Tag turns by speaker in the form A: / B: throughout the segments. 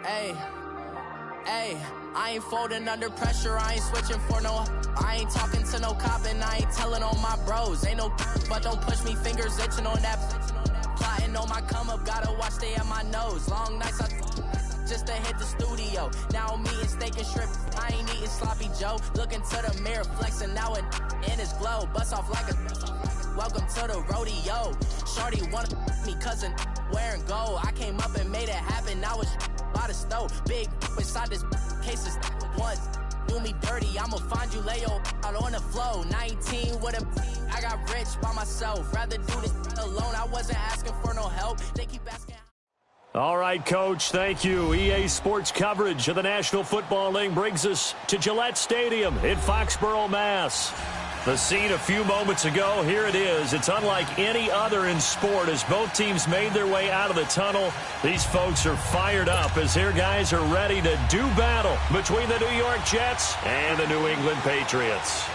A: Hey, hey, I ain't folding under pressure, I ain't switching for no. I ain't talking to no cop and I ain't telling on my bros. Ain't no but don't push me, fingers itching on that. Plotting on my come up, gotta watch stay at my nose. Long nights just to hit the studio. Now I'm eating steak and shrimp, I ain't eating sloppy Joe. Looking to the mirror, flexing now in his glow. Bust off like a welcome to the rodeo. Shorty wanna me cousin wearing gold. I came up and made it happen, now it's by the stove. Big inside this cases once do me dirty, I'ma find you lay your out on the flow. 19 with a I got rich by myself. Rather do this alone, I wasn't asking for no help. They keep asking.
B: All right, Coach, thank you. EA Sports coverage of the National Football League brings us to Gillette Stadium in Foxborough, Mass. The scene a few moments ago, here it is. It's unlike any other in sport as both teams made their way out of the tunnel. These folks are fired up as their guys are ready to do battle between the New York Jets and the New England Patriots.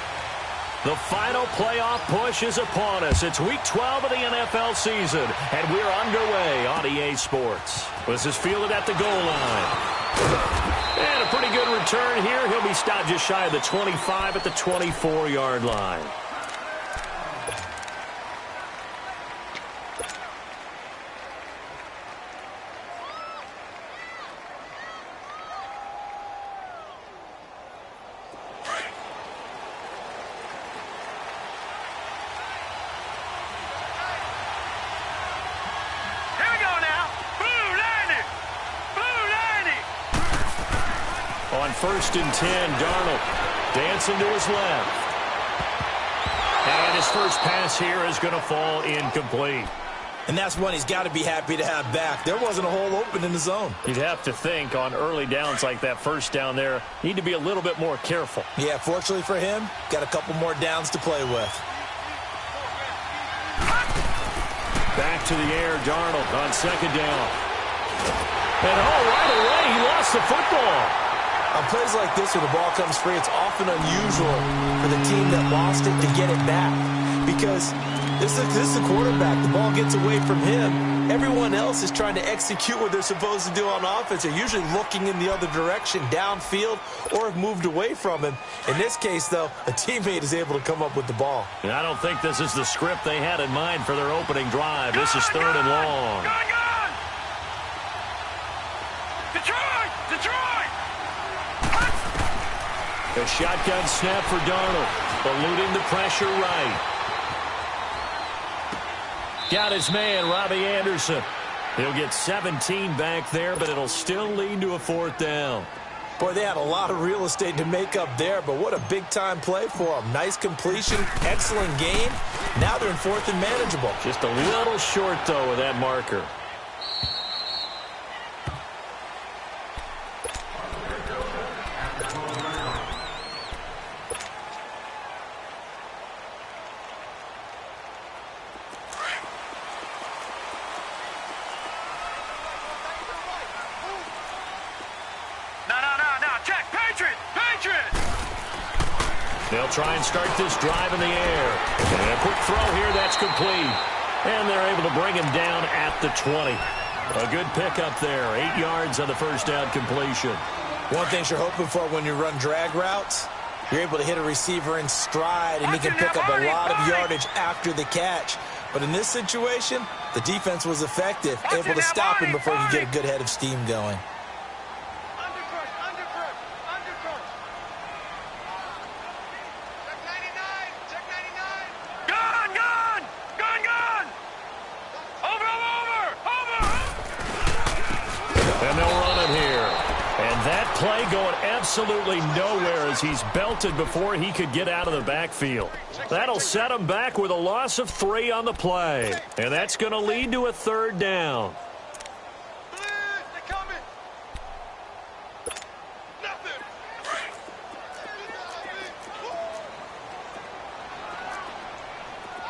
B: The final playoff push is upon us. It's Week 12 of the NFL season, and we're underway on EA Sports. This is fielded at the goal line. And a pretty good return here. He'll be stopped just shy of the 25 at the 24-yard line. On 1st and 10, Darnold dancing to his left. And his first pass here is going to fall incomplete.
C: And that's one he's got to be happy to have back. There wasn't a hole open in the zone.
B: You'd have to think on early downs like that first down there, need to be a little bit more careful.
C: Yeah, fortunately for him, got a couple more downs to play with.
B: Back to the air, Darnold on 2nd down. And right away, he lost the football.
C: On plays like this, when the ball comes free, it's often unusual for the team that lost it to get it back. Because this is the quarterback. The ball gets away from him. Everyone else is trying to execute what they're supposed to do on offense. They're usually looking in the other direction, downfield, or have moved away from him. In this case, though, a teammate is able to come up with the ball.
B: And I don't think this is the script they had in mind for their opening drive. This is 3rd and long.
D: Detroit!
B: A shotgun snap for Darnold, eluding the pressure right. Got his man, Robbie Anderson. He'll get 17 back there, but it'll still lead to a 4th down.
C: Boy, they had a lot of real estate to make up there, but what a big-time play for them. Nice completion, excellent game. Now they're in 4th and manageable.
B: Just a little short, though, of that marker. They'll try and start this drive in the air. And a quick throw here, that's complete. And they're able to bring him down at the 20. A good pickup there, 8 yards on the first down completion.
C: One thing you're hoping for when you run drag routes, you're able to hit a receiver in stride, and he can pick up a lot of yardage after the catch. But in this situation, the defense was effective, able to stop him before he could get a good head of steam going.
B: Play going absolutely nowhere as he's belted before he could get out of the backfield. That'll set him back with a loss of 3 on the play. And that's going to lead to a 3rd down.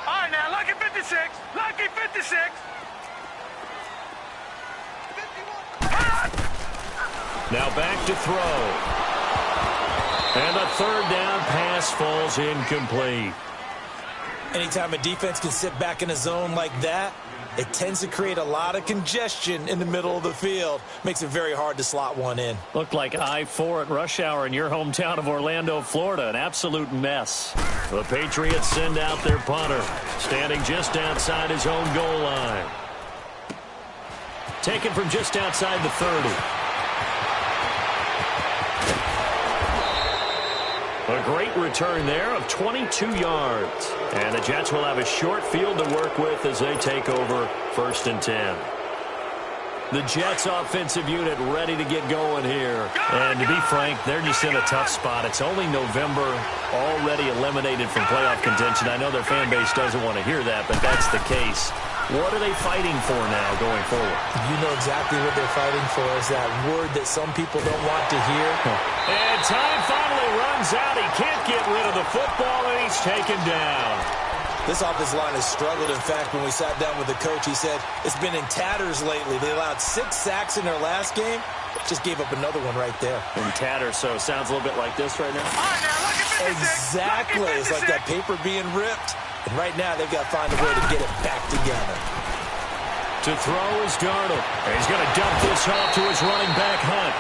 D: All right, now, lucky 56. Lucky 56.
B: Now back to throw. And a 3rd down pass falls incomplete.
C: Anytime a defense can sit back in a zone like that, it tends to create a lot of congestion in the middle of the field. Makes it very hard to slot one in.
B: Looked like I-4 at rush hour in your hometown of Orlando, Florida. An absolute mess. The Patriots send out their punter, standing just outside his own goal line. Taken from just outside the 30. A great return there of 22 yards. And the Jets will have a short field to work with as they take over 1st and 10. The Jets offensive unit ready to get going here. And to be frank, they're just in a tough spot. It's only November, already eliminated from playoff contention. I know their fan base doesn't want to hear that, but that's the case. What are they fighting for now going forward?
C: You know exactly what they're fighting for, is that word that some people don't want to hear.
B: And time finally runs out. He can't get rid of the football, and he's taken down.
C: This offensive line has struggled. In fact, when we sat down with the coach, he said it's been in tatters lately. They allowed 6 sacks in their last game. Just gave up another one right there.
B: In tatters, so sounds a little bit like this right now.
D: All right, now, look at 56.
C: Exactly. It's like that paper being ripped. And right now, they've got to find a way to get it back together.
B: To throw is Darnold. And he's going to dump this off to his running back, Hunt.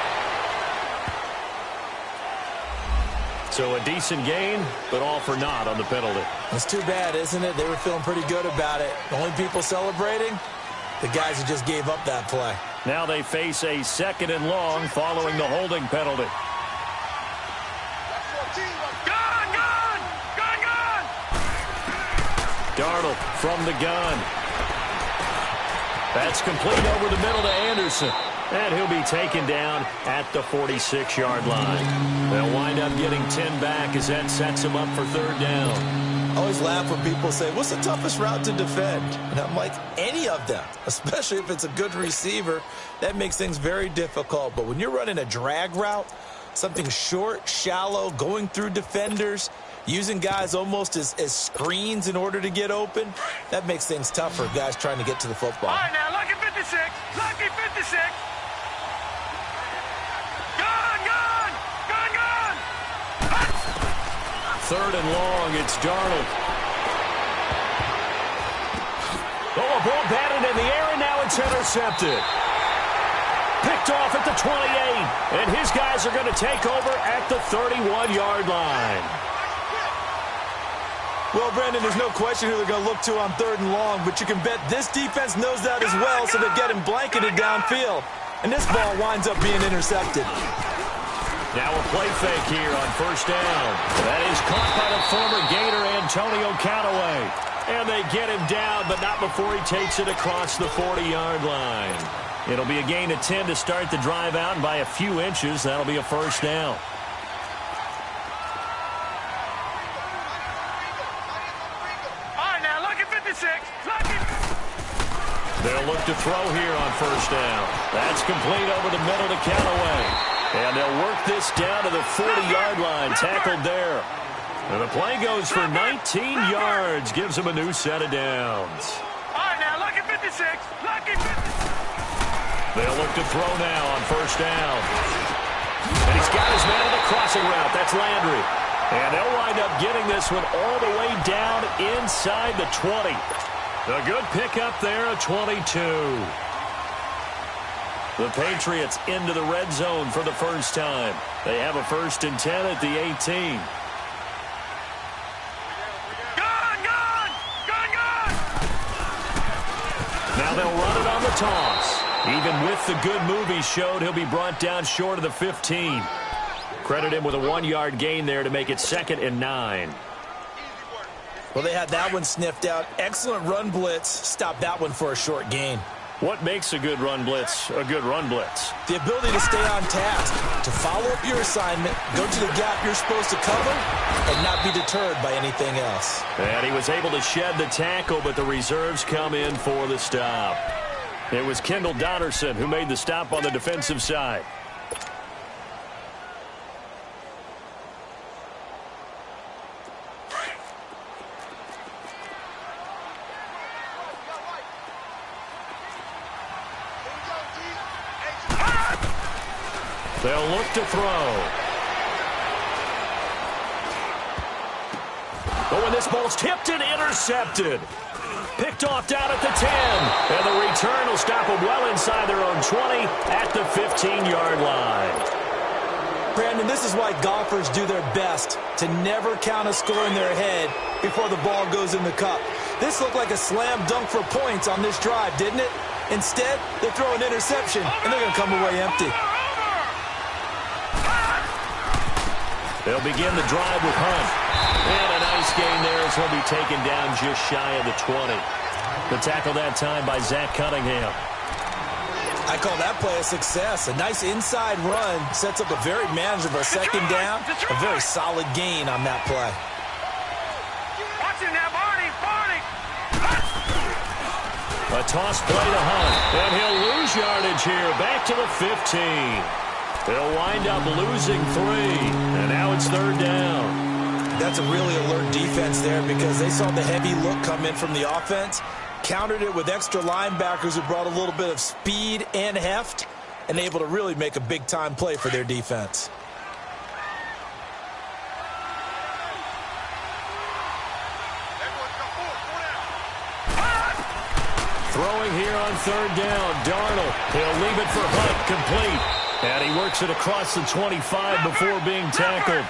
B: So a decent gain, but all for naught on the penalty.
C: It's too bad, isn't it? They were feeling pretty good about it. The only people celebrating, the guys who just gave up that play.
B: Now they face a 2nd and long following the holding penalty. Darnold from the gun. That's complete over the middle to Anderson. And he'll be taken down at the 46-yard line. They'll wind up getting 10 back as that sets him up for 3rd down.
C: I always laugh when people say, what's the toughest route to defend? And I'm like, any of them, especially if it's a good receiver. That makes things very difficult. But when you're running a drag route, something short, shallow, going through defenders, using guys almost as screens in order to get open, that makes things tough for guys trying to get to the football.
D: All right, now, lucky 56. Lucky 56. Gun.
B: 3rd and long, it's Darnold. Oh, a ball batted in the air, and now it's intercepted. Picked off at the 28, and his guys are going to take over at the 31-yard line.
C: Well, Brandon, there's no question who they're going to look to on 3rd and long, but you can bet this defense knows that as well, so they're getting blanketed downfield. And this ball winds up being intercepted.
B: Now a play fake here on 1st down. That is caught by the former Gator Antonio Callaway. And they get him down, but not before he takes it across the 40-yard line. It'll be a gain of 10 to start the drive out, and by a few inches, that'll be a 1st down.
D: All right, now, lucky 56. Lucky.
B: They'll look to throw here on 1st down. That's complete over the middle to Callaway. And they'll work this down to the 40-yard line, tackled there. And the play goes for 19 yards, gives him a new set of downs.
D: All right, now, lucky 56. Lucky 56.
B: They'll look to throw now on 1st down. And he's got his man on the crossing route. That's Landry. And they'll wind up getting this one all the way down inside the 20. A good pickup there, a 22. The Patriots into the red zone for the first time. They have a 1st and 10 at the 18. Now they'll run it on the toss. Even with the good move he showed, he'll be brought down short of the 15. Credit him with a 1-yard gain there to make it 2nd and 9.
C: Well, they had that one sniffed out. Excellent run blitz. Stopped that one for a short gain.
B: What makes a good run blitz a good run blitz?
C: The ability to stay on task, to follow up your assignment, go to the gap you're supposed to cover, and not be deterred by anything else.
B: And he was able to shed the tackle, but the reserves come in for the stop. It was Kendall Donnerson who made the stop on the defensive side. They'll look to throw. Oh, and this ball's tipped and intercepted. Picked off down at the 10. And the return will stop them well inside their own 20 at the 15-yard line.
C: Brandon, this is why golfers do their best to never count a score in their head before the ball goes in the cup. This looked like a slam dunk for points on this drive, didn't it? Instead, they throw an interception, and they're going to come away empty.
B: They'll begin the drive with Hunt. And a nice gain there as he'll be taken down just shy of the 20. The tackle that time by Zach Cunningham.
C: I call that play a success. A nice inside run sets up a very manageable second down. A very solid gain on that play.
D: Watch it now, Barney.
B: A toss play to Hunt. And he'll lose yardage here. Back to the 15. They'll wind up losing 3. And now it's third down.
C: That's a really alert defense there because they saw the heavy look come in from the offense, countered it with extra linebackers who brought a little bit of speed and heft, and able to really make a big-time play for their defense.
B: Throwing here on third down, Darnold. He'll leave it for Hunt, complete. And he works it across the 25 before being tackled.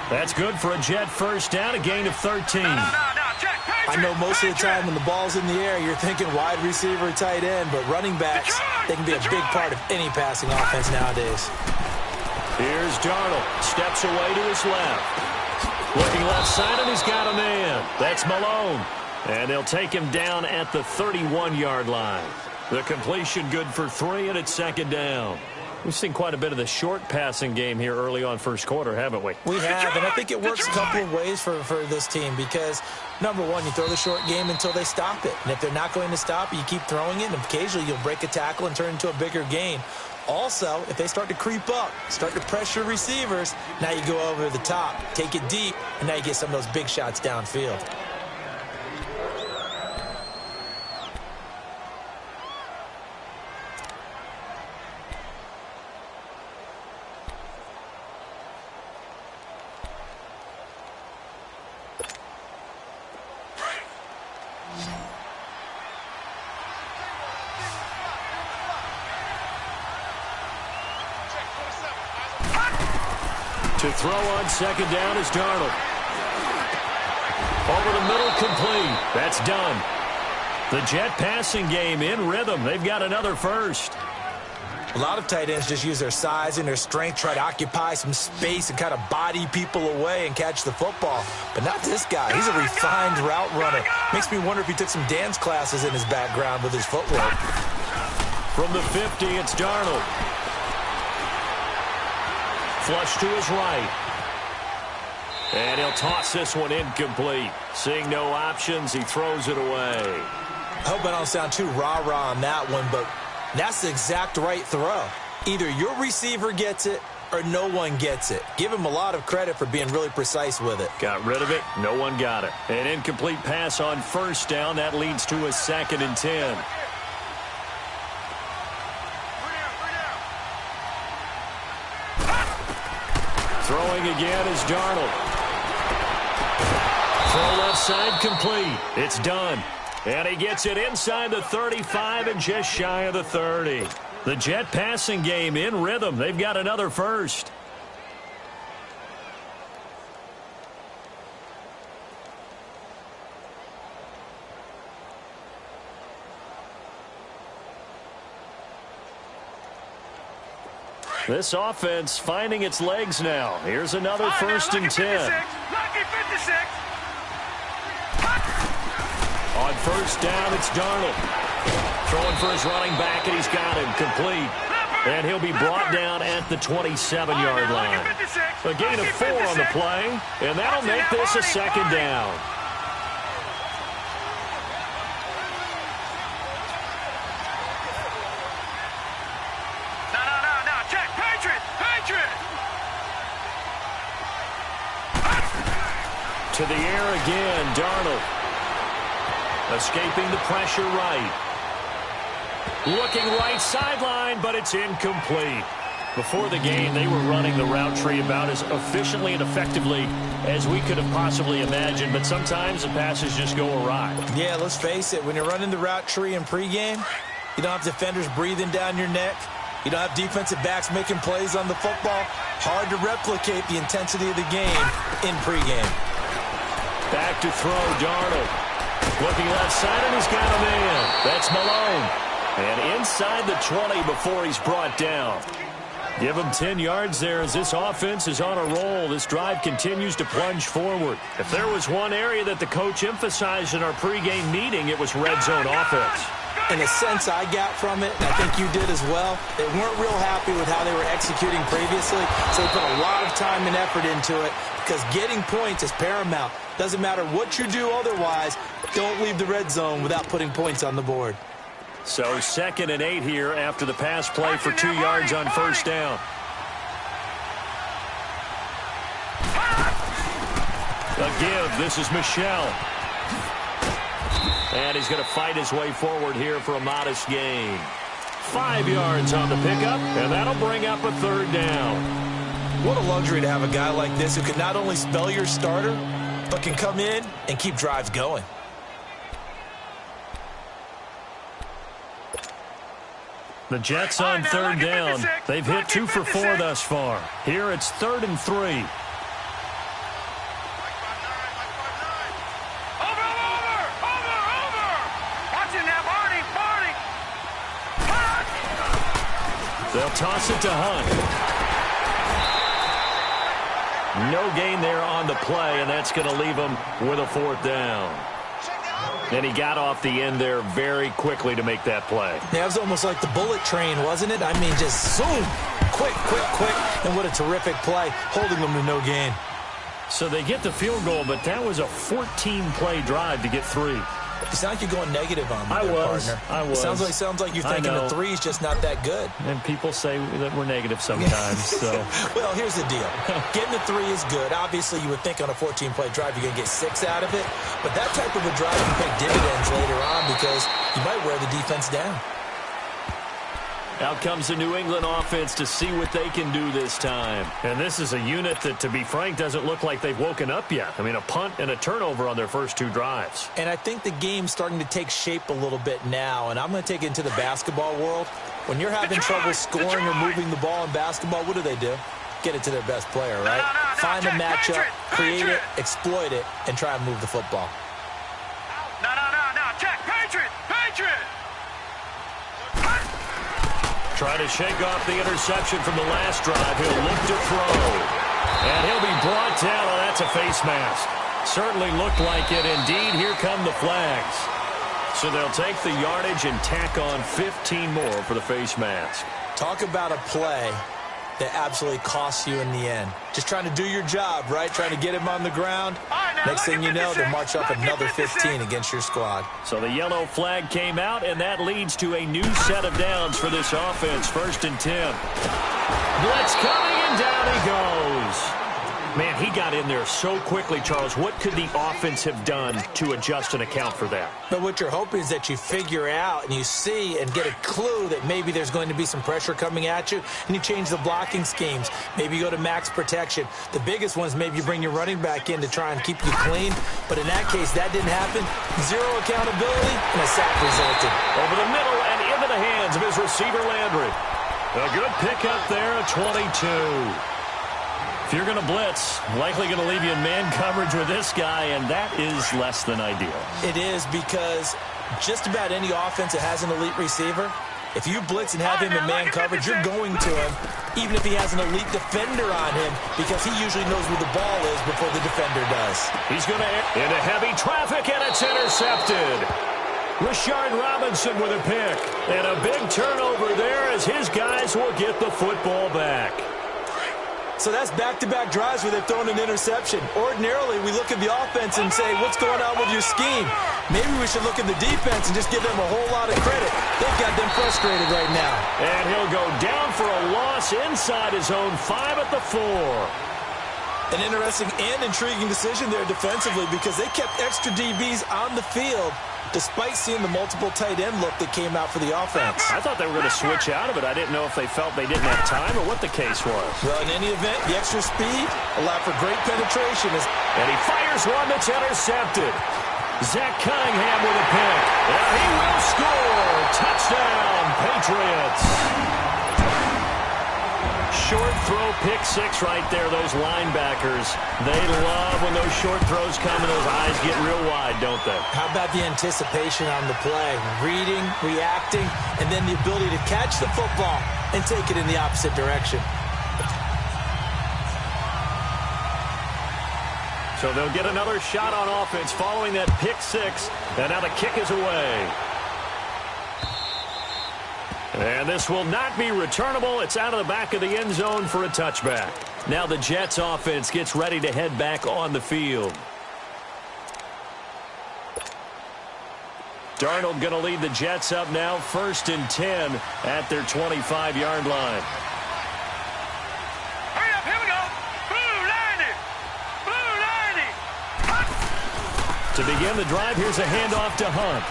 B: That's good for a Jet first down, a gain of 13.
C: I know most of the time when the ball's in the air, you're thinking wide receiver, tight end, but running backs, they can be a big part of any passing offense nowadays.
B: Here's Darnold. Steps away to his left. Looking left side, and he's got a man. That's Malone. And they'll take him down at the 31-yard line. The completion good for 3, and it's second down. We've seen quite a bit of the short passing game here early on first quarter, haven't we?
C: We have, and I think it works a couple of ways for this team because, number one, you throw the short game until they stop it. And if they're not going to stop it, you keep throwing it, and occasionally you'll break a tackle and turn into a bigger gain. Also, if they start to creep up, start to pressure receivers, now you go over the top, take it deep, and now you get some of those big shots downfield.
B: To throw on second down is Darnold. Over the middle, complete. That's done. The Jet passing game in rhythm. They've got another first.
C: A lot of tight ends just use their size and their strength, try to occupy some space and kind of body people away and catch the football. But not this guy. He's a refined route runner. Makes me wonder if he took some dance classes in his background with his footwork.
B: From the 50, it's Darnold. Flush to his right. And he'll toss this one incomplete. Seeing no options, he throws it away.
C: I hope I don't sound too rah-rah on that one, but that's the exact right throw. Either your receiver gets it or no one gets it. Give him a lot of credit for being really precise with it.
B: Got rid of it. No one got it. An incomplete pass on first down. That leads to a 2nd and 10. Throwing again is Darnold. Throw left side complete. It's done. And he gets it inside the 35 and just shy of the 30. The Jet passing game in rhythm. They've got another first. This offense finding its legs now. Here's another 1st and 10.
D: Lucky 56.
B: On first down, it's Darnold. Throwing for his running back, and he's got him complete. And he'll be brought down at the 27-yard line. A gain of 4 on the play, and that'll make this a 2nd down. To the air again, Darnold. Escaping the pressure right. Looking right sideline, but it's incomplete. Before the game, they were running the route tree about as efficiently and effectively as we could have possibly imagined, but sometimes the passes just go awry.
C: Yeah, let's face it, when you're running the route tree in pregame, you don't have defenders breathing down your neck. You don't have defensive backs making plays on the football. Hard to replicate the intensity of the game in pregame.
B: Back to throw, Darnold. Looking left side, and he's got a man. That's Malone. And inside the 20 before he's brought down. Give him 10 yards there as this offense is on a roll. This drive continues to plunge forward. If there was one area that the coach emphasized in our pregame meeting, it was red zone offense.
C: In a sense I got from it, and I think you did as well, they weren't real happy with how they were executing previously, so they put a lot of time and effort into it because getting points is paramount. Doesn't matter what you do otherwise, don't leave the red zone without putting points on the board.
B: So 2nd and 8 here after the pass play for 2 yards on first down. A give. This is Michelle. And he's going to fight his way forward here for a modest gain. 5 yards on the pickup, and that'll bring up a 3rd down.
C: What a luxury to have a guy like this who can not only spell your starter, but can come in and keep drives going.
B: The Jets on 3rd down. They've hit 2 for 4 thus far. Here it's 3rd and 3.
D: Over. Watching that, Barney.
B: They'll toss it to Hunt. No gain there on the play, and that's going to leave him with a 4th down. And he got off the end there very quickly to make that play.
C: Yeah, it was almost like the bullet train, wasn't it? I mean, just zoom, quick. And what a terrific play, holding them to no gain.
B: So they get the field goal, but that was a 14-play drive to get 3.
C: You sound like you're going negative on me,
B: I was.
C: It sounds like you're thinking the 3's just not that good.
B: And people say that we're negative sometimes. So.
C: Well, here's the deal. Getting the 3 is good. Obviously, you would think on a 14-play drive you're going to get 6 out of it. But that type of a drive can pay dividends later on because you might wear the defense down.
B: Out comes the New England offense to see what they can do this time. And this is a unit that, to be frank, doesn't look like they've woken up yet. I mean, a punt and a turnover on their first 2 drives.
C: And I think the game's starting to take shape a little bit now. And I'm going to take it into the basketball world. When you're having trouble scoring or moving the ball in basketball, what do? Get it to their best player, right? Find a matchup, create it, exploit it, and try and move the football.
D: No. Check. Patriot.
B: Try to shake off the interception from the last drive. He'll look to throw. And he'll be brought down. Oh, that's a face mask. Certainly looked like it. Indeed, here come the flags. So they'll take the yardage and tack on 15 more for the face mask.
C: Talk about a play that absolutely costs you in the end. Just trying to do your job, right? Trying to get him on the ground. Next thing you know, they'll march up another 15 against your squad.
B: So the yellow flag came out, and that leads to a new set of downs for this offense. 1st and 10. Blitz coming, and down he goes. Man, he got in there so quickly, Charles. What could the offense have done to adjust and account for that?
C: But what you're hoping is that you figure out and you see and get a clue that maybe there's going to be some pressure coming at you, and you change the blocking schemes. Maybe you go to max protection. The biggest one is maybe you bring your running back in to try and keep you clean. But in that case, that didn't happen. 0 accountability, and a sack resulted.
B: Over the middle and into the hands of his receiver, Landry. A good pickup there at 22. If you're going to blitz, likely going to leave you in man coverage with this guy, and that is less than ideal.
C: It is because just about any offense that has an elite receiver, if you blitz and have him in man coverage, you're going to him, even if he has an elite defender on him, because he usually knows where the ball is before the defender does.
B: He's going to into heavy traffic, and it's intercepted. Rashard Robinson with a pick, and a big turnover there as his guys will get the football back.
C: So that's back-to-back drives where they've thrown an interception. Ordinarily, we look at the offense and say, what's going on with your scheme? Maybe we should look at the defense and just give them a whole lot of credit. They've got them frustrated right now.
B: And he'll go down for a loss inside his own 5 at the 4.
C: An interesting and intriguing decision there defensively because they kept extra DBs on the field despite seeing the multiple tight end look that came out for the offense.
B: I thought they were going to switch out of it. I didn't know if they felt they didn't have time or what the case was.
C: Well, in any event, the extra speed allowed for great penetration.
B: And he fires one that's intercepted. Zach Cunningham with a pick. And he will score. Touchdown, Patriots. Short throw, pick six right there, those linebackers. They love when those short throws come and those eyes get real wide, don't they?
C: How about the anticipation on the play? Reading, reacting, and then the ability to catch the football and take it in the opposite direction.
B: So they'll get another shot on offense following that pick six. And now the kick is away. And this will not be returnable. It's out of the back of the end zone for a touchback. Now the Jets offense gets ready to head back on the field. Darnold going to lead the Jets up now, 1st and 10 at their 25-yard line.
D: Hurry up, here we go. Blue 90. Blue 90.
B: To begin the drive, here's a handoff to Hunt.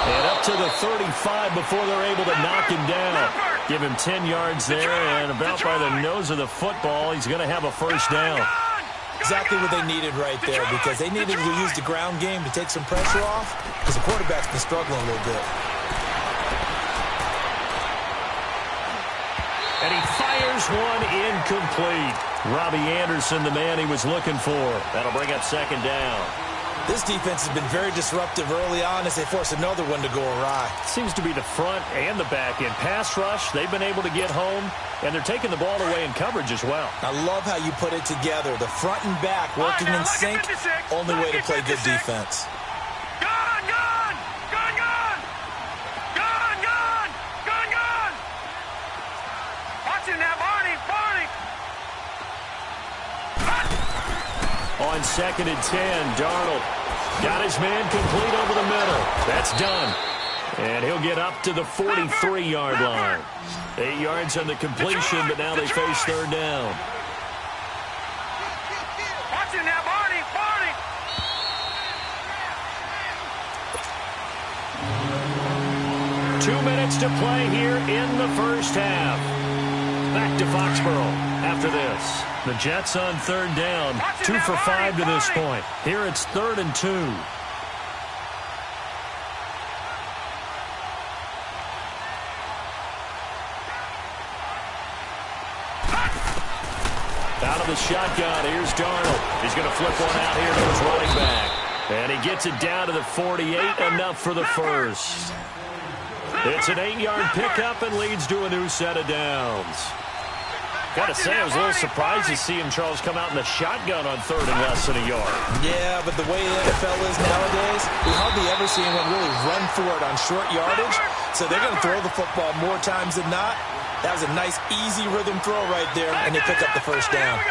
B: And up to the 35 before they're able to knock him down. Give him 10 yards there, and about by the nose of the football, he's going to have a first down.
C: Exactly what they needed right there, because they needed to use the ground game to take some pressure off, because the quarterback's been struggling a little bit.
B: And he fires one incomplete. Robbie Anderson, the man he was looking for. That'll bring up 2nd down.
C: This defense has been very disruptive early on as they force another one to go awry.
B: Seems to be the front and the back end. Pass rush, they've been able to get home, and they're taking the ball away in coverage as well.
C: I love how you put it together. The front and back working in sync. Only way to play good defense.
D: Gone, gone, gone, gone. Gone, gone, gone, gone. Watch him now, Barney, Barney.
B: On 2nd and 10, Darnold got his man complete over the middle. That's done. And he'll get up to the 43-yard line. 8 yards on the completion, but now they face 3rd down.
D: Watch him now, Barney, Barney.
B: 2 minutes to play here in the first half. Back to Foxborough after this. The Jets on 3rd down, 2 for 5 to this point. Here it's 3rd and 2. Out of the shotgun, here's Darnold. He's going to flip one out here to his running back. And he gets it down to the 48, enough for the first. It's an 8-yard pickup and leads to a new set of downs. Got to say, I was a little surprised to see him, Charles, come out in the shotgun on 3rd and less than a yard.
C: Yeah, but the way the NFL is nowadays, we hardly ever see anyone really run for it on short yardage. So they're going to throw the football more times than not. That was a nice, easy rhythm throw right there, and they pick up the first down.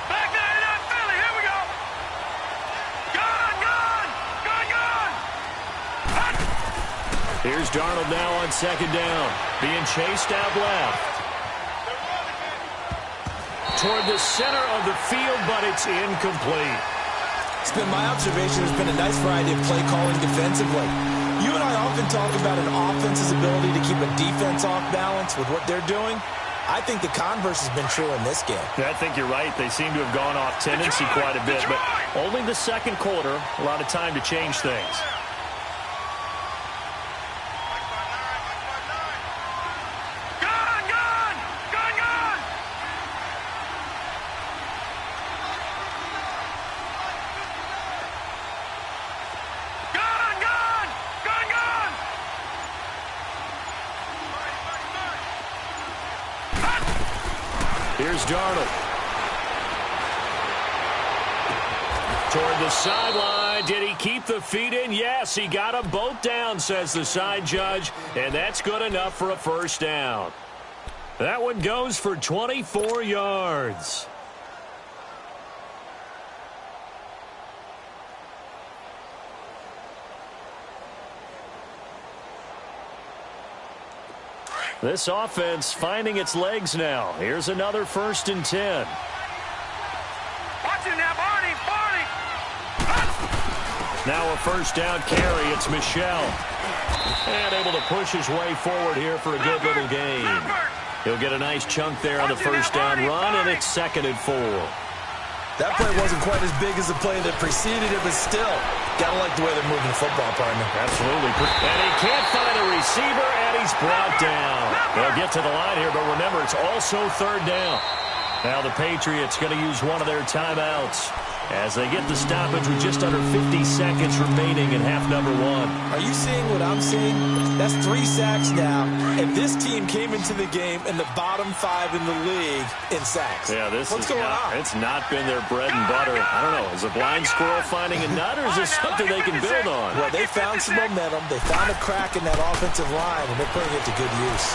D: Back 99 Philly, here we go. Gone, gone, gone, gone.
B: Here's Darnold now on 2nd down, being chased out left. Toward the center of the field, but it's incomplete.
C: It's been my observation. There's been a nice variety of play calling defensively. You and I often talk about an offense's ability to keep a defense off balance with what they're doing. I think the converse has been true in this game.
B: I think you're right. They seem to have gone off tendency quite a bit, but only the 2nd quarter, a lot of time to change things. Here's Darnold. Toward the sideline. Did he keep the feet in? Yes, he got them both down, says the side judge, and that's good enough for a first down. That one goes for 24 yards. This offense finding its legs now. Here's another 1st and 10.
D: Watch it now, Barney.
B: Now a 1st down carry. It's Michel. And able to push his way forward here for a good little gain. He'll get a nice chunk there on the 1st down run, and it's 2nd and 4.
C: That play wasn't quite as big as the play that preceded it, but still, gotta like the way they're moving the football, partner.
B: Absolutely. And he can't find a receiver, and he's brought down. They'll get to the line here, but remember, it's also 3rd down. Now the Patriots going to use one of their timeouts as they get the stoppage with just under 50 seconds remaining in half number 1.
C: Are you seeing what I'm seeing? That's 3 sacks now. And this team came into the game in the bottom 5 in the league in sacks.
B: Yeah,
C: What's going on?
B: It's not been their bread and butter. I don't know. Is a blind squirrel finding a nut, or is this something they can build on?
C: Well, they found some momentum. They found a crack in that offensive line, and they're putting it to good use.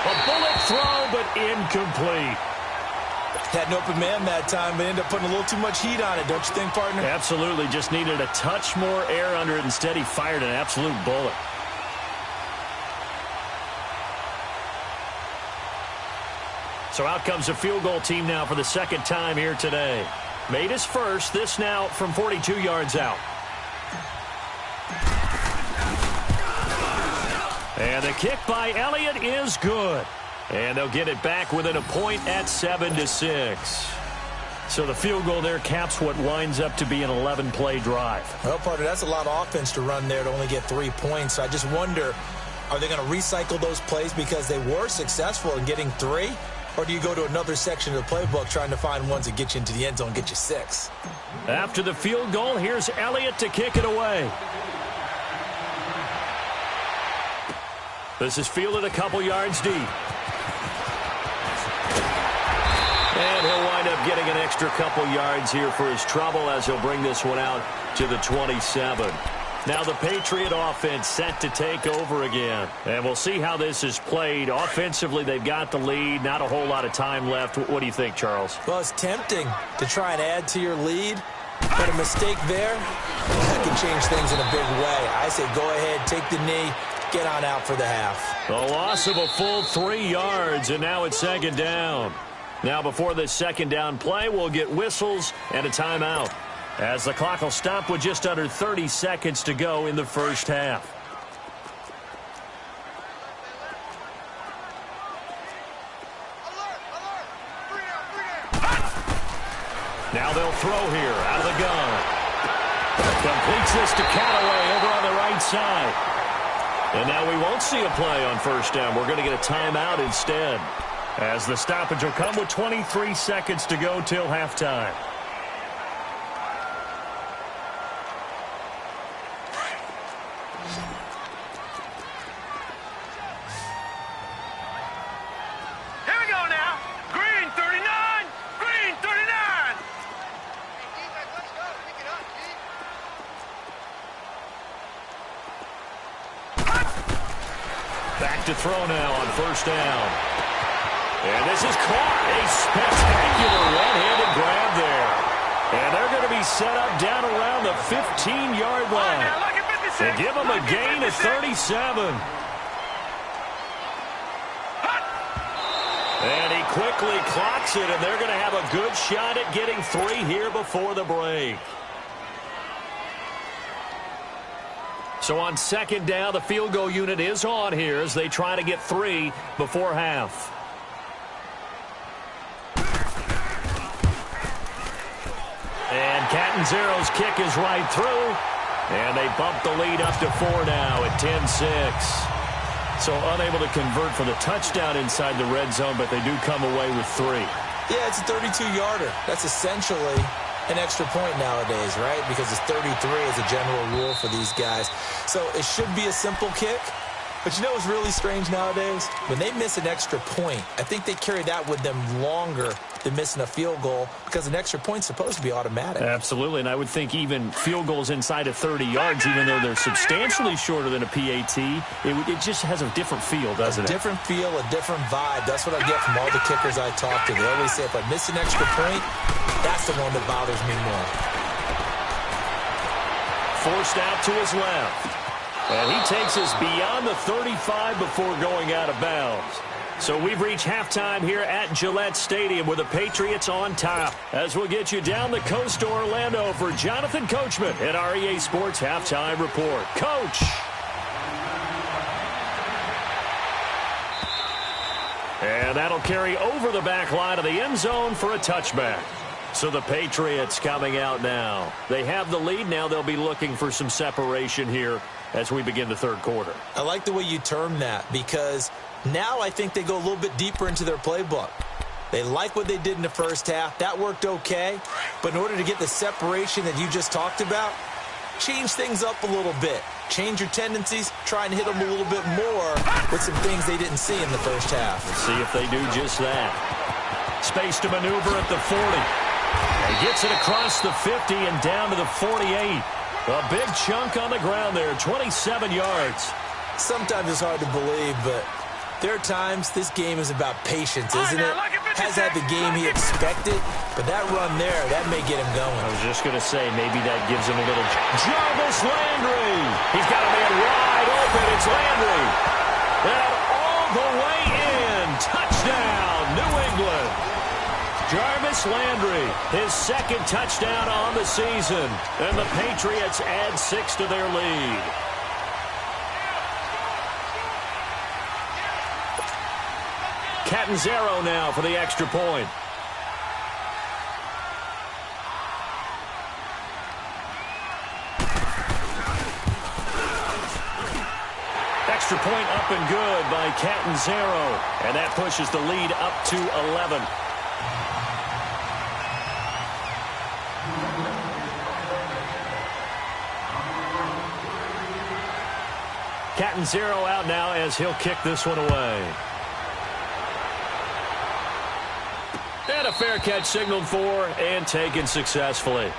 B: A bullet throw, but incomplete.
C: Had an open man that time, but ended up putting a little too much heat on it, don't you think, partner?
B: Absolutely. Just needed a touch more air under it. Instead, he fired an absolute bullet. So out comes a field goal team now for the 2nd time here today. Made his first. This now from 42 yards out. And the kick by Elliott is good. And they'll get it back within a point at 7-6. So the field goal there caps what winds up to be an 11-play drive.
C: Well, partner, that's a lot of offense to run there to only get 3 points. I just wonder, are they going to recycle those plays because they were successful in getting 3? Or do you go to another section of the playbook trying to find ones that get you into the end zone and get you 6?
B: After the field goal, here's Elliott to kick it away. This is fielded a couple yards deep. And he'll wind up getting an extra couple yards here for his trouble as he'll bring this one out to the 27. Now the Patriot offense set to take over again. And we'll see how this is played. Offensively, they've got the lead. Not a whole lot of time left. What do you think, Charles?
C: Well, it's tempting to try and add to your lead. But a mistake there, that can change things in a big way. I say go ahead, take the knee, get on out for the half.
B: The loss of a full 3 yards, and now it's 2nd down. Now before this 2nd down play, we'll get whistles and a timeout, as the clock will stop with just under 30 seconds to go in the 1st half. Now they'll throw here out of the gun. Completes this to Callaway over on the right side. And now we won't see a play on 1st down. We're going to get a timeout instead, as the stoppage will come with 23 seconds to go till halftime.
D: Here we go now. Green 39. Green 39.
B: Back to throw now on 1st down. And this is caught. A spectacular one-handed grab there. And they're going to be set up down around the 15-yard line. They give them a gain of 37. And he quickly clocks it, and they're going to have a good shot at getting 3 here before the break. So on 2nd down, the field goal unit is on here as they try to get 3 before half. And Catanzero's kick is right through. And they bump the lead up to 4 now at 10-6. So unable to convert for the touchdown inside the red zone, but they do come away with 3.
C: Yeah, it's a 32-yarder. That's essentially an extra point nowadays, right? Because it's 33 as a general rule for these guys. So it should be a simple kick. But you know what's really strange nowadays? When they miss an extra point, I think they carry that with them longer than missing a field goal, because an extra point's supposed to be automatic.
B: Absolutely, and I would think even field goals inside of 30 yards, even though they're substantially shorter than a PAT, it just has a different feel, doesn't it?
C: A different feel, a different vibe. That's what I get from all the kickers I talk to. They always say, if I miss an extra point, that's the one that bothers me more.
B: Forced out to his left. And he takes us beyond the 35 before going out of bounds. So we've reached halftime here at Gillette Stadium with the Patriots on top. As we'll get you down the coast to Orlando for Jonathan Coachman at our EA Sports Halftime Report. Coach! And that'll carry over the back line of the end zone for a touchback. So the Patriots coming out now. They have the lead. Now they'll be looking for some separation here as we begin the third quarter.
C: I like the way you term that because now I think they go a little bit deeper into their playbook. They like what they did in the first half. That worked okay. But in order to get the separation that you just talked about, change things up a little bit. Change your tendencies. Try and hit them a little bit more with some things they didn't see in the first half.
B: Let's see if they do just that. Space to maneuver at the 40. He gets it across the 50 and down to the 48. A big chunk on the ground there, 27 yards.
C: Sometimes it's hard to believe, but there are times this game is about patience, isn't it? Has had the game he expected, but that run there, that may get him going.
B: I was just going to say, maybe that gives him a little... Jarvis Landry! He's got a man wide open. It's Landry. And all the way in. Touchdown, New England. Jarvis Landry, his second touchdown on the season. And the Patriots add 6 to their lead. Catanzaro now for the extra point. Extra point up and good by Catanzaro. And that pushes the lead up to 11. Catanzaro out now as he'll kick this one away. And a fair catch signaled for and taken successfully.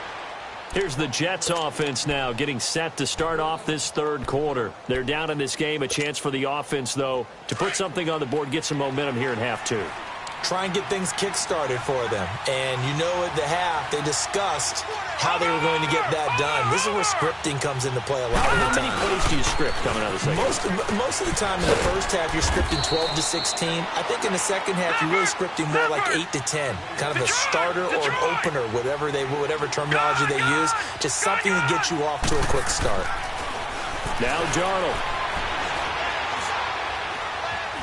B: Here's the Jets offense now getting set to start off this third quarter. They're down in this game. A chance for the offense, though, to put something on the board, get some momentum here in half two.
C: Try and get things kick-started for them. And you know at the half, they discussed how they were going to get that done. This is where scripting comes into play a lot of the time.
B: How many plays do you script coming out of the second?
C: Most of the time in the first half, you're scripting 12 to 16. I think in the second half, you're really scripting more like 8 to 10. Kind of a starter or an opener, whatever terminology they use. Just something to get you off to a quick start.
B: Now Darnold.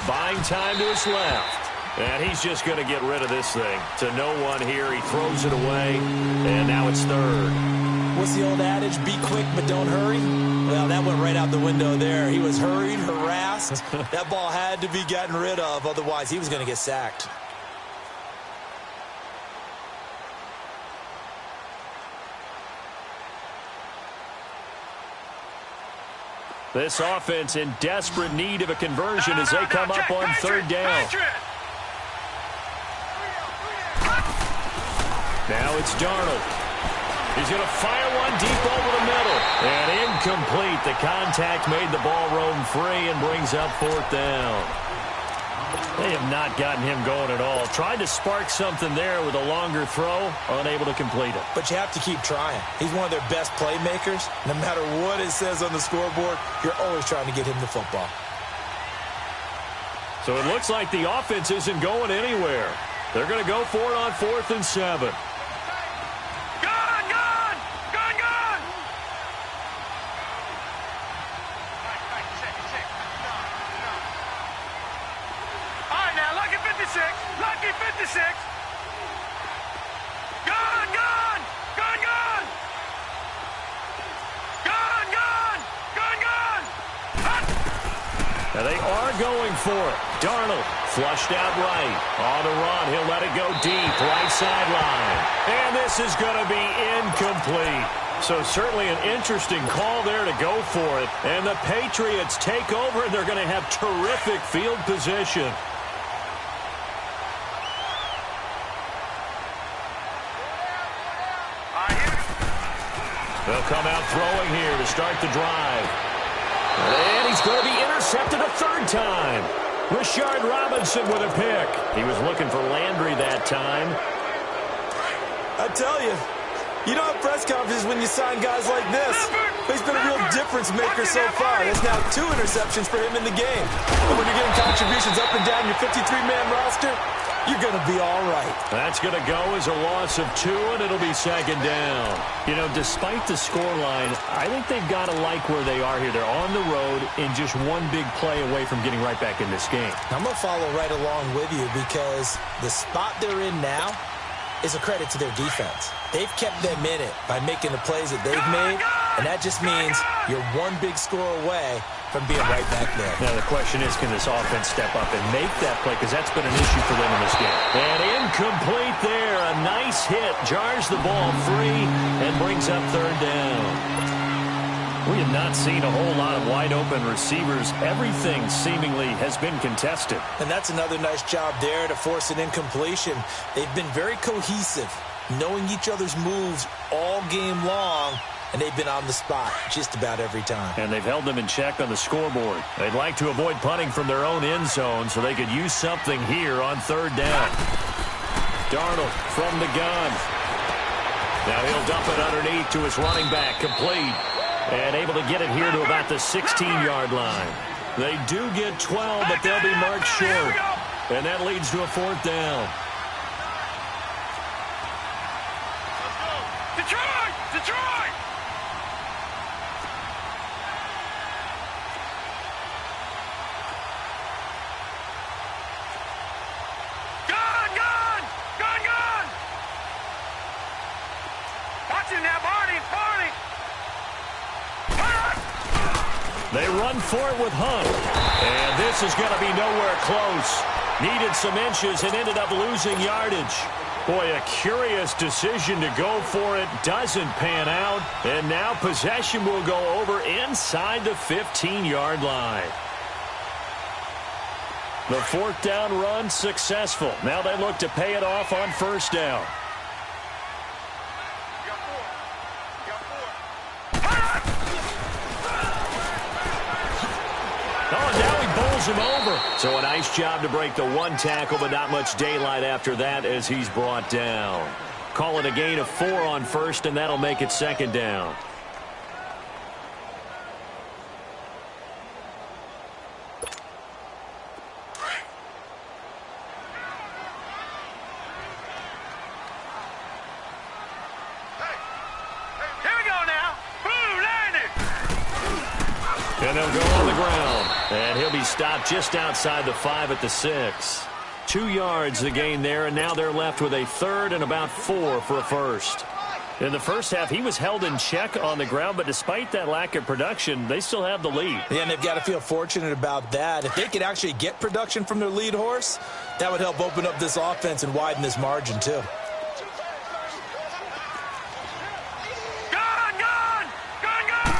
B: Buying time to his left. And he's just going to get rid of this thing. To no one here. He throws it away. And now it's third.
C: What's the old adage? Be quick, but don't hurry? Well, that went right out the window there. He was hurried, harassed. That ball had to be gotten rid of. Otherwise, he was going to get sacked.
B: This offense in desperate need of a conversion as they come up on third down. Now it's Darnold. He's going to fire one deep over the middle. And incomplete. The contact made the ball roam free and brings up fourth down. They have not gotten him going at all. Tried to spark something there with a longer throw. Unable to complete it.
C: But you have to keep trying. He's one of their best playmakers. No matter what it says on the scoreboard, you're always trying to get him the football.
B: So it looks like the offense isn't going anywhere. They're going to go for it on 4th and 7.
D: Lucky 56. Gone.
B: And they are going for it. Darnold flushed out right. On the run, he'll let it go deep, right sideline. And this is going to be incomplete. So certainly an interesting call there to go for it. And the Patriots take over, and they're going to have terrific field position. They'll come out throwing here to start the drive. And he's going to be intercepted a third time. Rashard Robinson with a pick. He was looking for Landry that time.
C: I tell you, You don't have press conferences when you sign guys like this. He's been a real difference maker so far. There's now 2 interceptions for him in the game. And when you're getting contributions up and down your 53-man roster, you're going to be all right.
B: That's going to go as a loss of 2, and it'll be second down. You know, despite the scoreline, I think they've got to like where they are here. They're on the road and just one big play away from getting right back in this game.
C: I'm going to follow right along with you because the spot they're in now is a credit to their defense. They've kept them in it by making the plays that they've made, and that just means you're one big score away from being right back there.
B: Now the question is, can this offense step up and make that play? Because that's been an issue for them in this game. And incomplete there. A nice hit. Jars the ball free and brings up third down. We have not seen a whole lot of wide-open receivers. Everything seemingly has been contested.
C: And that's another nice job there to force an incompletion. They've been very cohesive, knowing each other's moves all game long, and they've been on the spot just about every time.
B: And they've held them in check on the scoreboard. They'd like to avoid punting from their own end zone so they could use something here on third down. Darnold from the gun. Now he'll dump it underneath to his running back, complete. And able to get it here to about the 16-yard line. They do get 12, but they'll be marked short. And that leads to a fourth down.
D: Detroit! Detroit! Gun! Gun! Gun! Gun! Watch him now, Barney! Barney!
B: They run for it with Hunt. And this is going to be nowhere close. Needed some inches and ended up losing yardage. Boy, a curious decision to go for it. Doesn't pan out. And now possession will go over inside the 15-yard line. The fourth down run successful. Now they look to pay it off on first down. Him over. So a nice job to break the one tackle, but not much daylight after that as he's brought down. Call it a gain of 4 on first, and that'll make it second down.
D: Here we go now. Boom, landed.
B: And they'll go on the ground. And he'll be stopped just outside the 5 at the 6. 2 yards the gain there, and now they're left with a third and about 4 for a first. In the first half, he was held in check on the ground, but despite that lack of production, they still have the lead.
C: Yeah, and they've got to feel fortunate about that. If they could actually get production from their lead horse, that would help open up this offense and widen this margin, too.
D: Gun! Gun! Gun! Gun!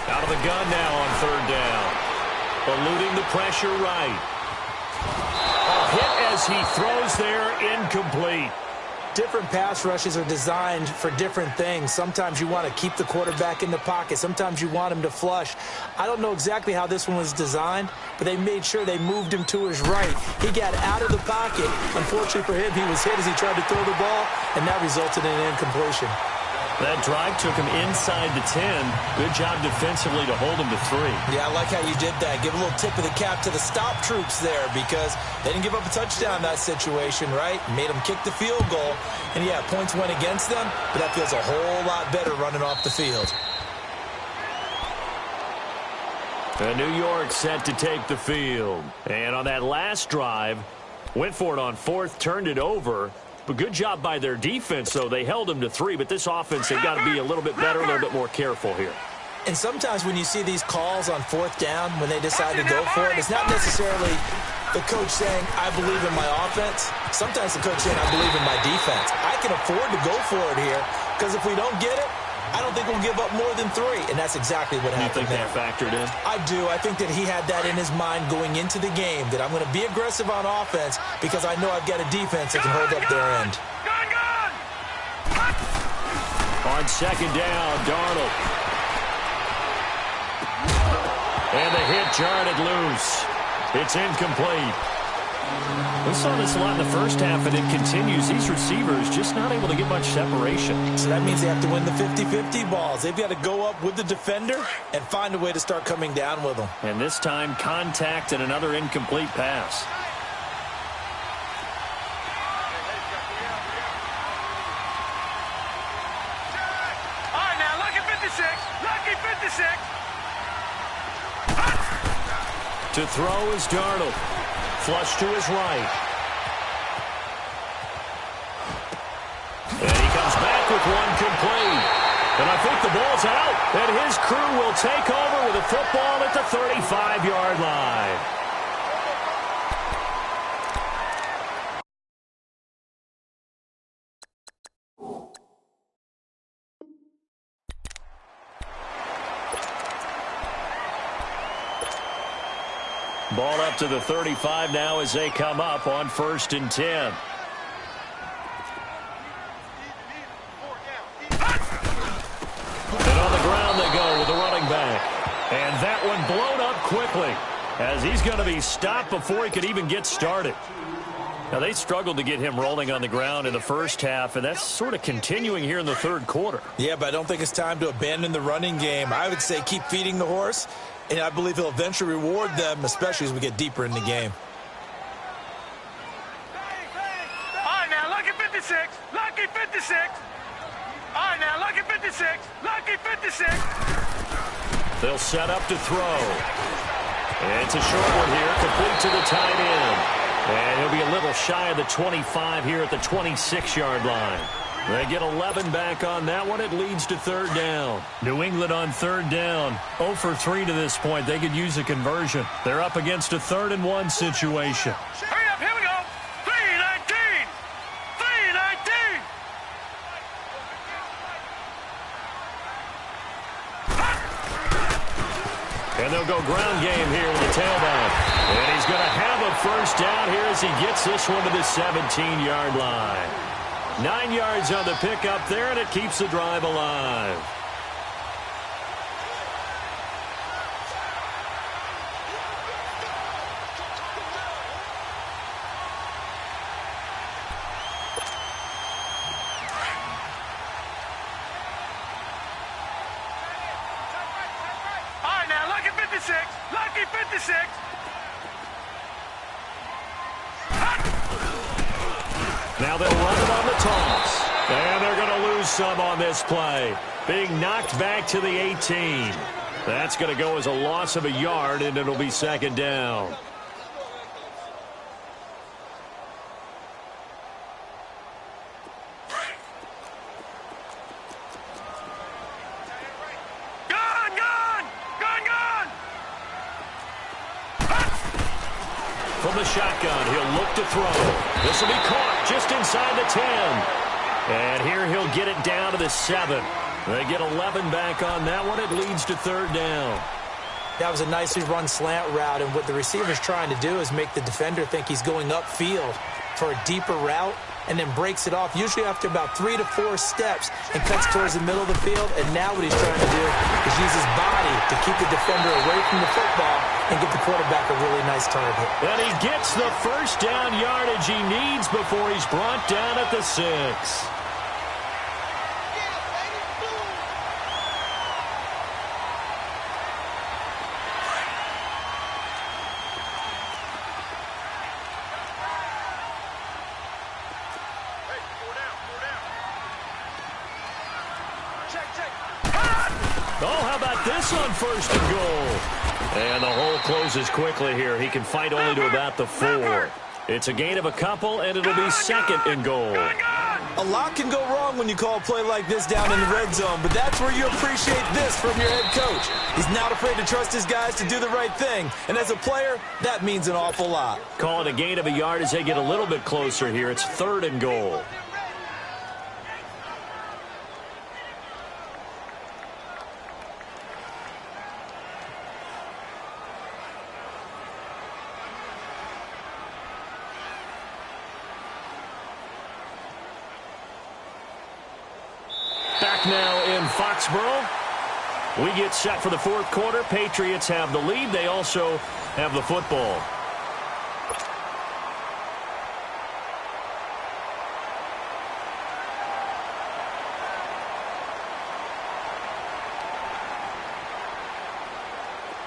B: Out of the gun now on third down. Eluding the pressure right. A hit as he throws there, incomplete.
C: Different pass rushes are designed for different things. Sometimes you want to keep the quarterback in the pocket. Sometimes you want him to flush. I don't know exactly how this one was designed, but they made sure they moved him to his right. He got out of the pocket. Unfortunately for him, he was hit as he tried to throw the ball, and that resulted in an incompletion.
B: That drive took him inside the 10. Good job defensively to hold him to 3.
C: Yeah, I like how you did that. Give a little tip of the cap to the stop troops there because they didn't give up a touchdown in that situation, right? Made them kick the field goal. And, yeah, points went against them, but that feels a whole lot better running off the field.
B: And New York set to take the field. And on that last drive, went for it on fourth, turned it over. But good job by their defense, though. They held them to 3, but this offense, they've got to be a little bit better, a little bit more careful here.
C: And sometimes when you see these calls on fourth down, when they decide to go for it, it's not necessarily the coach saying, I believe in my offense. Sometimes the coach saying, I believe in my defense. I can afford to go for it here because if we don't get it, I don't think we'll give up more than 3, and that's exactly what happened there.
B: You think that factored in?
C: I do. I think that he had that in his mind going into the game, that I'm going to be aggressive on offense because I know I've got a defense that can hold up their end.
D: Gun! Gun!
B: On second down, Darnold. And the hit jarred it loose. It's incomplete. We saw this a lot in the first half, and it continues. These receivers just not able to get much separation.
C: So that means they have to win the 50-50 balls. They've got to go up with the defender and find a way to start coming down with them.
B: And this time, contact and another incomplete pass.
D: All right, now, lucky 56. Lucky 56.
B: To throw is Darnold. Flush to his right. And he comes back with one complete. And I think the ball's out. And his crew will take over with a football at the 35-yard line. Ball up to the 35 now as they come up on 1st and 10. And on the ground they go with the running back. And that one blown up quickly as he's going to be stopped before he could even get started. Now, they struggled to get him rolling on the ground in the first half, and that's sort of continuing here in the third quarter.
C: Yeah, but I don't think it's time to abandon the running game. I would say keep feeding the horse. And I believe he'll eventually reward them, especially as we get deeper in the game.
D: All right, now, lucky 56. Lucky 56. All right, now, lucky 56. Lucky 56.
B: They'll set up to throw. And it's a short one here, complete to the tight end. And he'll be a little shy of the 25 here at the 26-yard line. They get 11 back on that one. It leads to 3rd down. New England on 3rd down. 0 for 3 to this point. They could use a conversion. They're up against a 3rd and 1 situation.
D: Hurry up, here we go. 3:19. 3:19.
B: And they'll go ground game here with the tailback. And he's going to have a 1st down here as he gets this one to the 17-yard line. 9 yards on the pickup there, and it keeps the drive alive.
D: All right, now, lucky 56. Lucky 56.
B: Now they'll run it on the toss. And they're going to lose some on this play. Being knocked back to the 18. That's going to go as a loss of a yard, and it'll be 2nd down. From the shotgun, he'll look to throw. This will be caught just inside the 10. And here he'll get it down to the 7. They get 11 back on that one. It leads to 3rd down.
C: That was a nicely run slant route, and what the receiver's trying to do is make the defender think he's going upfield for a deeper route, and then breaks it off, usually after about 3 to 4 steps, and cuts towards the middle of the field. And now what he's trying to do is use his body to keep the defender away from the football and get the quarterback a really nice target.
B: And he gets the 1st down yardage he needs before he's brought down at the 6. Oh, how about this on 1st and goal? And the hole closes quickly here. He can fight only to about the 4. It's a gain of a couple, and it'll be 2nd and goal.
C: A lot can go wrong when you call a play like this down in the red zone, but that's where you appreciate this from your head coach. He's not afraid to trust his guys to do the right thing, and as a player, that means an awful lot.
B: Call it a gain of a yard as they get a little bit closer here. It's 3rd and goal. Back now in Foxborough. We get set for the 4th quarter. Patriots have the lead. They also have the football.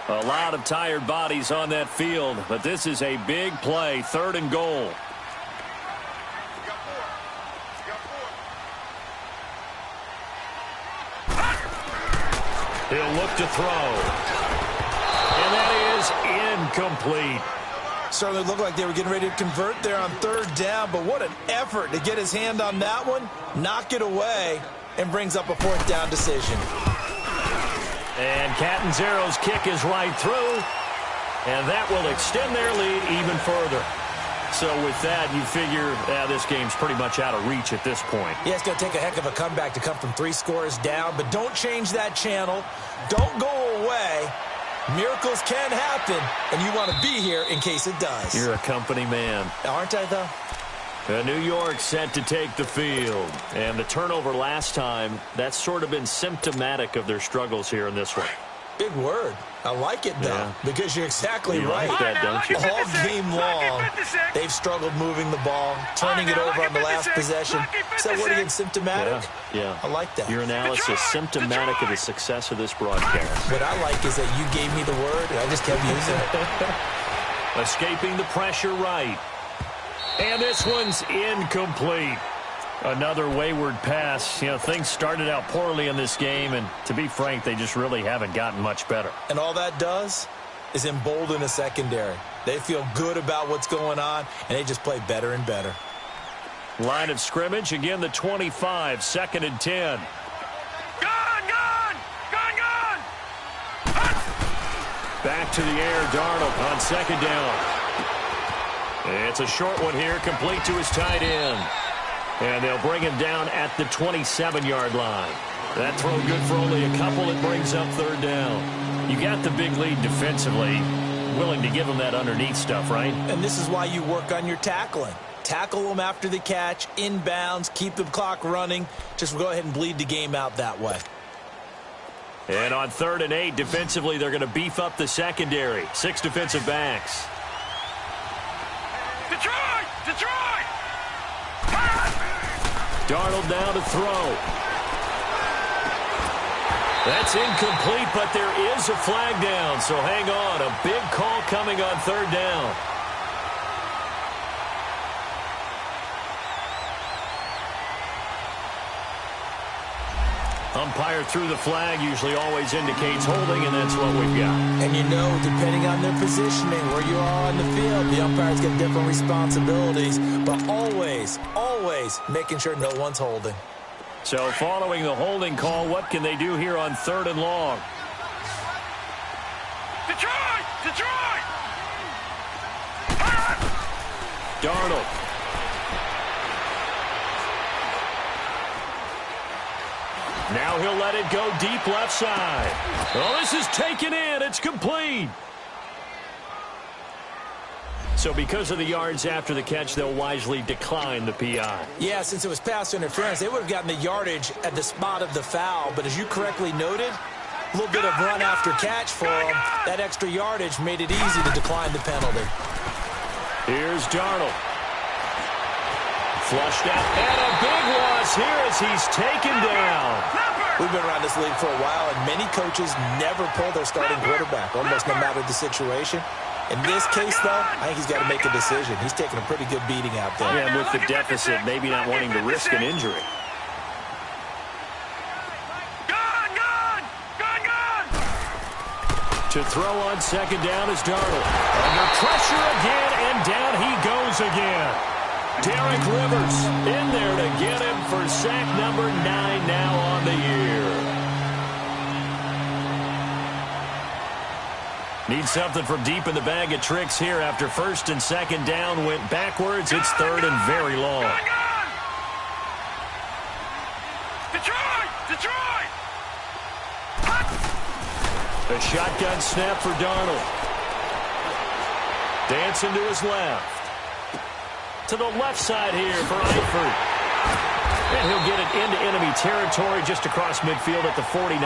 B: A lot of tired bodies on that field, but this is a big play, 3rd and goal. He'll look to throw. And that is incomplete.
C: Certainly looked like they were getting ready to convert there on 3rd down, but what an effort to get his hand on that one, knock it away, and brings up a 4th down decision.
B: And Catanzaro's kick is right through, and that will extend their lead even further. So with that, you figure this game's pretty much out of reach at this point.
C: Yeah, it's going to take a heck of a comeback to come from 3 scores down, but don't change that channel. Don't go away. Miracles can happen, and you want to be here in case it does.
B: You're a company man.
C: Aren't I, though?
B: New York set to take the field. And the turnover last time, that's sort of been symptomatic of their struggles here in this one.
C: Big word. I like it, though, because you're exactly right.
B: Like that, don't you?
C: All game long, they've struggled moving the ball, turning it over on the last possession. So what again, symptomatic?
B: Yeah.
C: I like that.
B: Your analysis, symptomatic of the success of this broadcast.
C: What I like is that you gave me the word, and I just kept using it.
B: Escaping the pressure right. And this one's incomplete. Another wayward pass. You know, things started out poorly in this game, and to be frank, they just really haven't gotten much better.
C: And all that does is embolden a secondary. They feel good about what's going on, and they just play better and better.
B: Line of scrimmage, again the 25, 2nd and 10.
D: Gone!
B: Back to the air, Darnold on 2nd down. It's a short one here, complete to his tight end. And they'll bring him down at the 27-yard line. That throw good for only a couple. It brings up 3rd down. You got the big lead defensively. Willing to give him that underneath stuff, right?
C: And this is why you work on your tackling. Tackle them after the catch, inbounds, keep the clock running. Just go ahead and bleed the game out that way.
B: And on 3rd and 8, defensively, they're going to beef up the secondary. 6 defensive backs.
D: Detroit!
B: Darnold now to throw. That's incomplete, but there is a flag down, so hang on. A big call coming on 3rd down. Umpire threw the flag, usually always indicates holding, and that's what we've got.
C: And you know, depending on their positioning, where you are on the field, the umpires get different responsibilities, but always making sure no one's holding.
B: So following the holding call, what can they do here on 3rd and long?
D: Detroit!
B: Darnold. Now he'll let it go deep left side. Oh, this is taken in. It's complete. So because of the yards after the catch, they'll wisely decline the PI.
C: Yeah, since it was pass interference, they would have gotten the yardage at the spot of the foul. But as you correctly noted, a little bit of run after catch for them. That extra yardage made it easy to decline the penalty.
B: Here's Darnold. Flushed out. And a big loss here as he's taken down.
C: We've been around this league for a while, and many coaches never pull their starting quarterback, almost no matter the situation. In this case, though, I think he's got to make a decision. He's taking a pretty good beating out there.
B: Yeah, and with the deficit, maybe not wanting to risk an injury.
D: Gone!
B: To throw on 2nd down is Darnold. Under pressure again, and down he goes again. Derek Rivers in there to get him for sack number 9 now on the year. Need something from deep in the bag of tricks here after 1st and 2nd down went backwards. It's 3rd and very long.
D: Detroit!
B: A shotgun snap for Darnold. Dancing to his left. To the left side here for Eifert. And he'll get it into enemy territory just across midfield at the 49.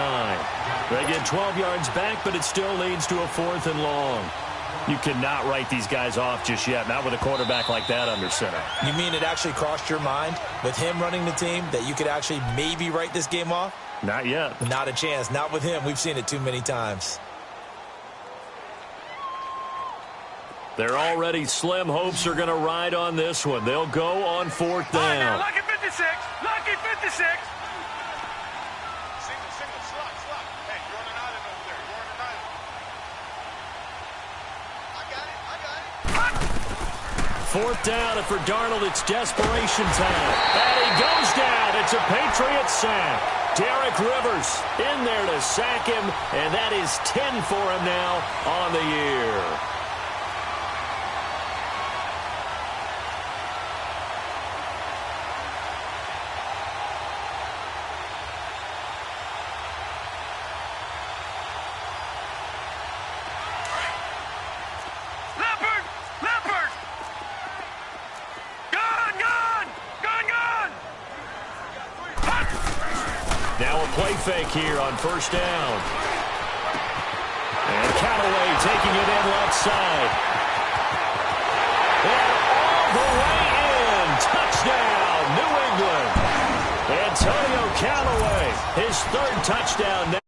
B: They get 12 yards back, but it still leads to a 4th and long. You cannot write these guys off just yet, not with a quarterback like that under center.
C: You mean it actually crossed your mind with him running the team that you could actually maybe write this game off?
B: Not yet.
C: Not a chance. Not with him. We've seen it too many times.
B: Their already slim hopes are going to ride on this one. They'll go on 4th down.
D: All right, now, lucky 56. Lucky 56. Single, slot. Hey, you're on an island over there. You're on an island. I got it.
B: 4th down, and for Darnold, it's desperation time. And he goes down. It's a Patriots sack. Derek Rivers in there to sack him, and that is 10 for him now on the year.
D: Leopard! Gun!
B: Now a play fake here on 1st down. And Callaway taking it in left side. And all the way in. Touchdown, New England. Antonio Callaway, his 3rd touchdown now.